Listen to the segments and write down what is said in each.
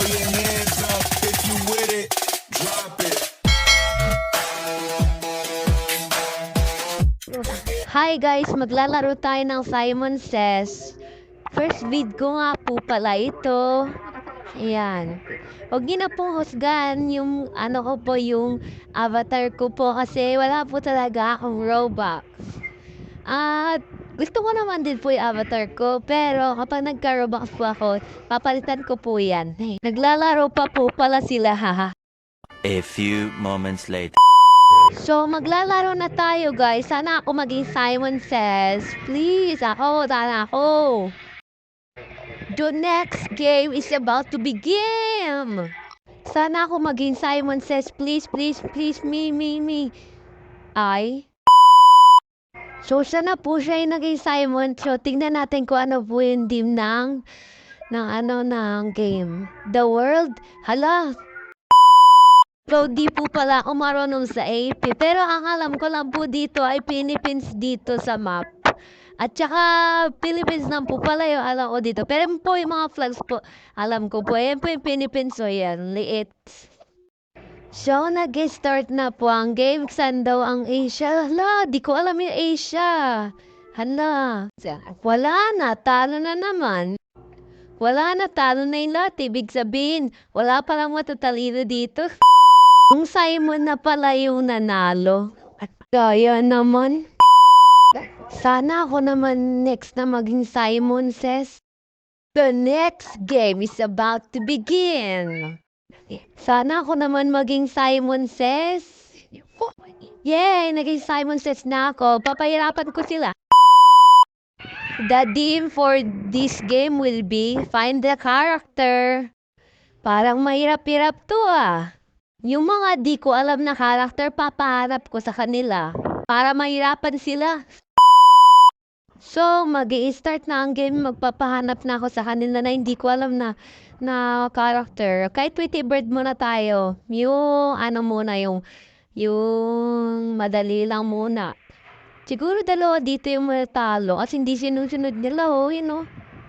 your hands up if you with it. Drop it. Hi guys, maglalaro tayo ng Simon Says. First vid ko nga po pala ito. Ayan. Huwag niyo na pong husgan yung ko po, yung avatar ko po kasi wala po talaga akong Robux. At gusto ko naman din po yung avatar ko, pero kapag nagka-Robux po ako, papalitan ko po yan. Naglalaro pa po pala sila, haha. A few moments later. So, maglalaro na tayo, guys. Sana ako maging Simon Says. Please, sana ako. The next game is about to begin. Sana ako maging Simon Says. Please, please, please, me. Ay. So, siya na po siya yung naging Simon. So, tingnan natin kung ano po yung dim ng game. The world. Hala. So, di po pala ako marunong sa AP. Pero ang alam ko lang po dito ay Philippines dito sa map. At saka, Philippines lang po pala yung alam ko dito. Pero po yung mga flags po, alam ko po. Yan po yung Philippines. So, yan. Liit. So, nag-start na po ang game. Saan daw ang Asia? Hala, di ko alam yung Asia. Hala. Wala na. Talo na naman. Wala na. Talo na yung lahat. Ibig sabihin, wala palang matatalino dito. Yung Simon na pala yung nanalo. At kaya naman. Sana ako naman next na maging Simon Says. The next game is about to begin. Sana ako naman maging Simon Says. Yay! Naging Simon Says na ako. Papahirapan ko sila. The theme for this game will be find the character. Parang mahirap-hirap to ah. Yung mga di ko alam na character, papaharap ko sa kanila para mahirapan sila. So, mag-i-start na ang game. Magpapahanap na ako sa kanila na hindi ko alam na character. Kahit Tweety Bird muna tayo. Yung muna, yung madali lang muna. Siguro dalawa dito yung matalo. Kasi hindi sinunod nila,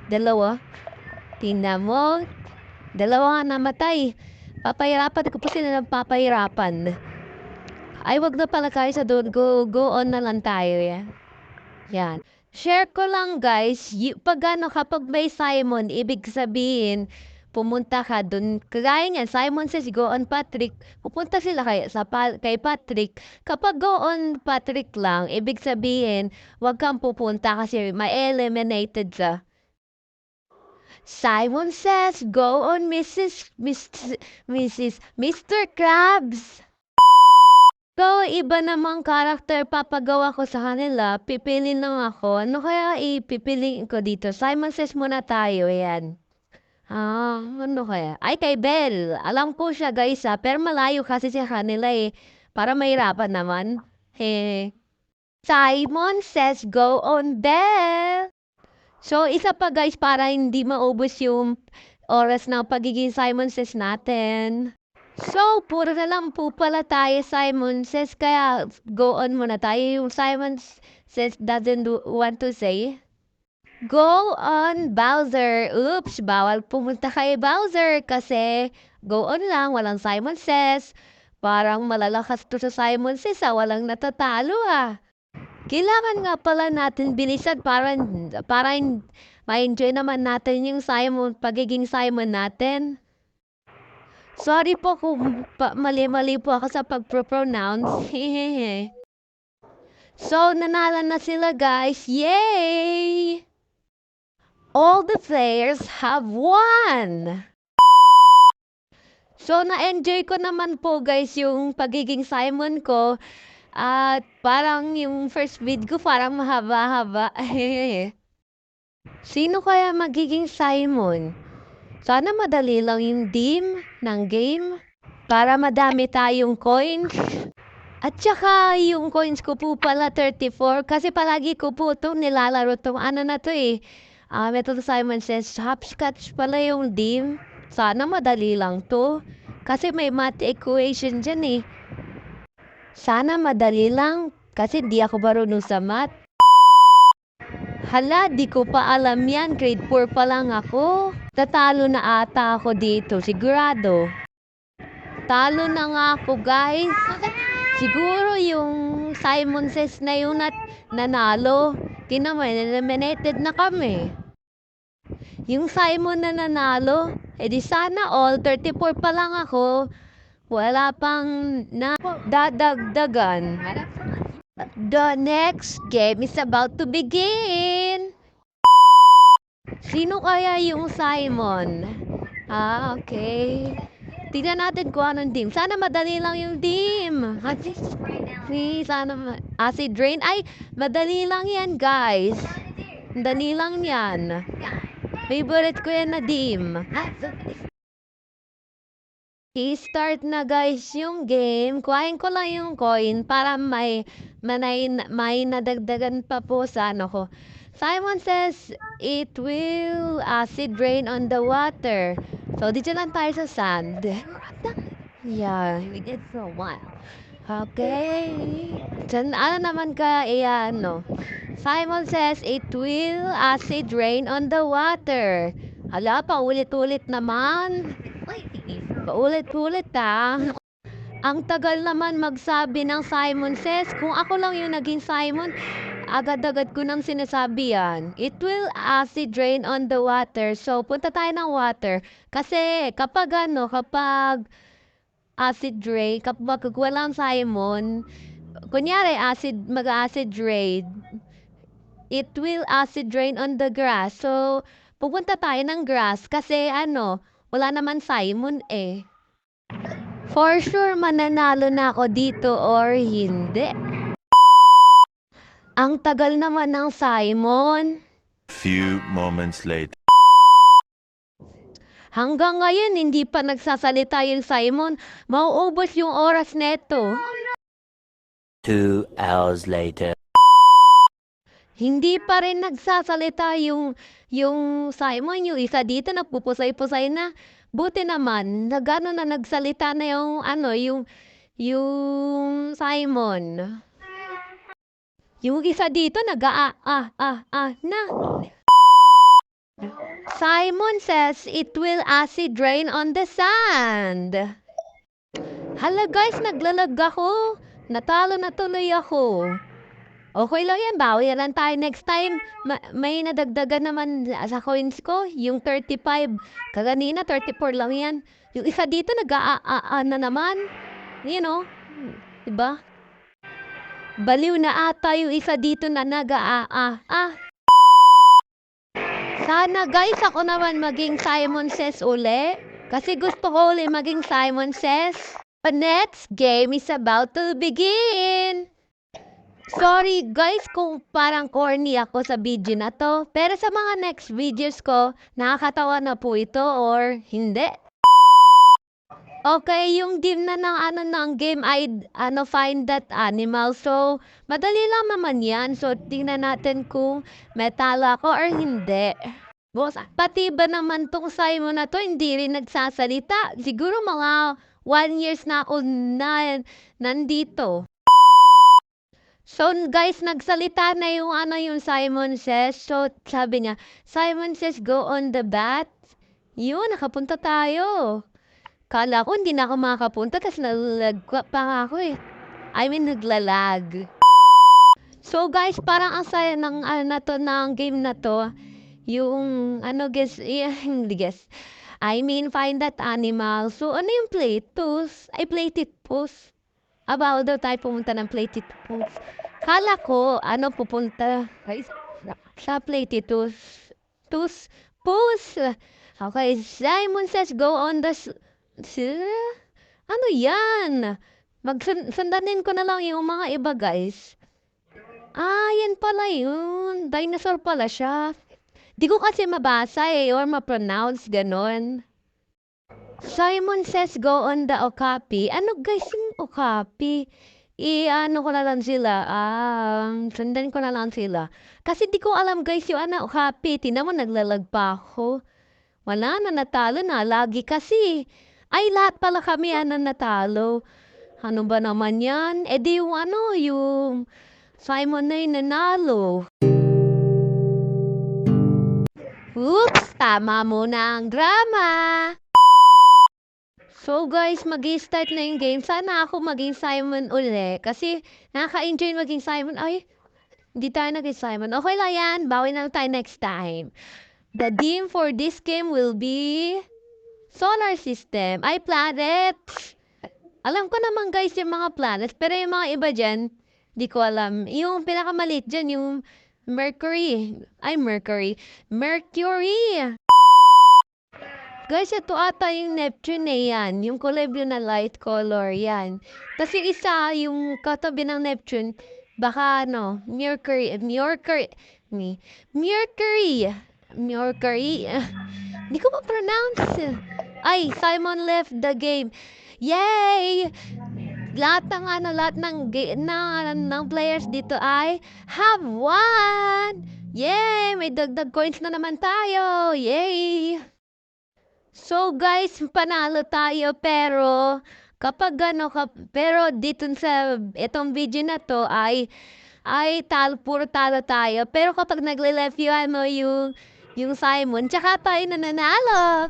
Dalawa. Tingnan mo. Dalawa nga namatay. Papahirapan ko pa sila ng papahirapan. Ay, wag na pala kayo sa doon. Go on na lang tayo, Yan. Share ko lang, guys. Kapag may Simon, ibig sabihin, pumunta ka doon. Kagaya niyan, Simon Says, go on Patrick. Pupunta sila kay Patrick. Kapag go on Patrick lang, ibig sabihin, wag kang pupunta kasi may eliminated sa Simon Says, go on Mr. Krabs. So, iba namang karakter papagawa ko sa kanila. Pipili lang ako. Ano kaya ipipiliin ko dito? Simon Says muna tayo, yan. Ano kaya? Ay, kay Belle. Alam ko siya, guys, pero malayo kasi sa kanila, para mahirapan naman. Simon Says, go on Belle. So, isa pa, guys, para hindi maubos yung oras ng pagiging Simon Says natin. So, puro na lang po pala tayo Simon Says, kaya go on muna tayo. Yung Simon Says doesn't want to say. Go on Bowser. Oops, bawal pumunta kay Bowser kasi go on lang, walang Simon Says. Parang malalakas to sa Simon Says, walang natatalo Kailangan nga pala natin bilisan para ma-enjoy naman natin yung pagiging Simon natin. Sorry po kung mali-mali po ako sa pag-pronounce. So, nanalo na sila, guys. Yay! All the players have won! So, na-enjoy ko naman po, guys, yung pagiging Simon ko. At parang yung first vid ko parang mahaba-haba. Sino kaya magiging Simon? Sana madali lang yung theme ng game para madami tayong coins. At saka yung coins ko po pala 34 kasi palagi ko po itong nilalaro itong na to Method Simon Says hopscotch pala yung theme. Sana madali lang to kasi may math equation dyan Sana madali lang kasi di ako marunong sa math. Hala, di ko pa alam yan. Grade 4 pa lang ako. Tatalo na ata ako dito, sigurado. Talo na nga ako, guys. Siguro yung Simon Says na yun at nanalo. Tinaman, eliminated na kami. Yung Simon na nanalo, edi sana all, 34 pa lang ako. Wala pang na dadagdagan. The next game is about to begin. Sino kaya yung Simon? Okay. Tignan natin kung anong team. Sana madali lang yung team. Sana acid rain. Ay, madali lang yan, guys. Dali lang yan. Favorite ko yan na team. I-start na, guys, yung game. Kuhain ko lang yung coin para may nadagdagan pa po sa ano ko. Simon Says it will acid rain on the water. So, dito lang tayo sa sand. Yeah, we did for a while. Okay. Ano naman ka, ano? Simon Says it will acid rain on the water. Hala, paulit-ulit naman. Paulit-ulit Ang tagal naman magsabi ng Simon Says. Kung ako lang yung naging Simon, agad-agad ko nang sinasabi yan. It will acid rain on the water. So, punta tayo ng water. Kasi kapag acid rain, kapag walang Simon, kunyari mag-acid rain, it will acid rain on the grass. So, pupunta tayo ng grass kasi wala naman Simon eh. For sure, mananalo na ako dito or hindi. Ang tagal naman ng Simon. Few moments later. Hanggang ngayon, hindi pa nagsasalita yung Simon. Mauubos yung oras neto. 2 hours later. Hindi pa rin nagsasalita yung Simon. Yung isa dito, nagpupusay-pusay na. Buti naman, na nagsalita na yung Simon. Yung isa dito, na. Simon Says it will acid rain on the sand. Hala guys, naglalag ako. Natalo na tuloy ako. Okay lang yan, bawi lang tayo next time. May nadagdagan naman sa coins ko, yung 35. Kaganina, 34 lang yan. Yung isa dito, na naman. You know, diba? Baliw na ata yung isa dito na Sana guys, ako naman maging Simon Says uli. Kasi gusto ko uli maging Simon Says. The next game is about to begin. Sorry guys kung parang corny ako sa video na to. Pero sa mga next videos ko, nakakatawa na po ito or hindi. Okay, yung team na ng game ay find that animal. So, madali lang naman yan. So, tingnan natin kung metala ako or hindi. Boss, pati ba naman tong Simon na to, hindi rin nagsasalita. Siguro mga 1 years na ako nandito. So guys, nagsalita na yung Simon Says. So sabi niya, Simon Says go on the bat. Yun, nakapunta tayo. Kala ko hindi na ako makakapunta kasi nalalag pa ako eh. I mean, naglalag. So guys, parang ang saya ng game na to. Yung hindi guess. I mean, find that animal. So ano yung play tools? Ay, play tipos. About daw tayo pumunta ng play tipos. Kala ko, pupunta sa play tipos. Pus. Okay, Simon Says go on the... Ano yan? Sundanin ko na lang yung mga iba, guys. Yan pala yun. Dinosaur pala siya. Di ko kasi mabasa or ma-pronounce, ganon. Simon Says go on the okapi. Ano guys yung okapi? Ko na lang sila. Sundan ko na lang sila. Kasi di ko alam guys yung okapi. Tingnan mo, naglalag pa ako. Wala na, natalo na. Lagi kasi. Ay, lahat pala kami natalo. Ano ba naman yan? Di yung Simon na yung nanalo. Oops! Tama muna ang drama! So guys, mag-start na yung game. Sana ako maging Simon uli. Kasi nakaka-enjoy maging Simon. Ay, hindi tayo naging Simon. Okay lang yan. Bawi na lang tayo next time. The theme for this game will be solar system. Ay, planets. Alam ko naman guys yung mga planets. Pero yung mga iba dyan, di ko alam. Yung pinakamalit dyan, yung Mercury. Ay, Mercury. Mercury! Guys, ito ata yung Neptune yan. Yung kulay blue na light color, yan. Tapos yung isa, yung katabi ng Neptune, baka ano, Mercury. Hindi ko ma-pronounce. Ay, Simon left the game. Yay! Lahat ng players dito ay have won! Yay! May dagdag coins na naman tayo! Yay! So guys, panalo tayo pero pero dito sa itong video na to ay puro talo tayo. Pero kapag nagle-left mo yung Simon, tsaka tayo nananalo.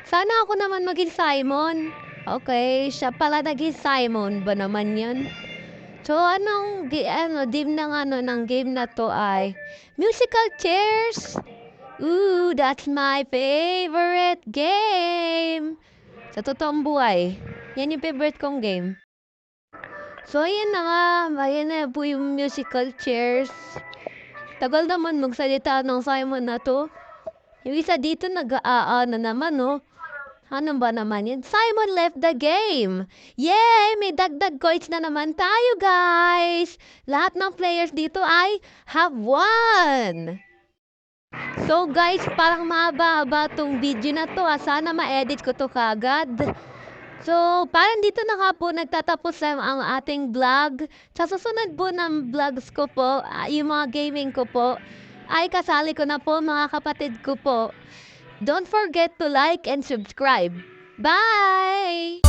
Sana ako naman maging Simon. Okay, siya pala naging Simon ba naman yun? So dim ng game na to ay musical chairs. Ooh, that's my favorite game! Sa totoong buhay, yan yung favorite kong game. So, ayan na nga. Ayan na po yung musical chairs. Tagal naman magsalita ng Simon na to. Yung isa dito nag-aa na naman, no? Ano ba naman yan? Simon left the game! Yay! May dagdag coins na naman tayo, guys! Lahat ng players dito ay have won! So guys, parang mahaba-haba tong video na to. Sana ma-edit ko to kagad. So, parang dito na nga po nagtatapos ang ating vlog. Sa susunod po ng vlogs ko po, yung mga gaming ko po, ay kasali ko na po mga kapatid ko po. Don't forget to like and subscribe. Bye!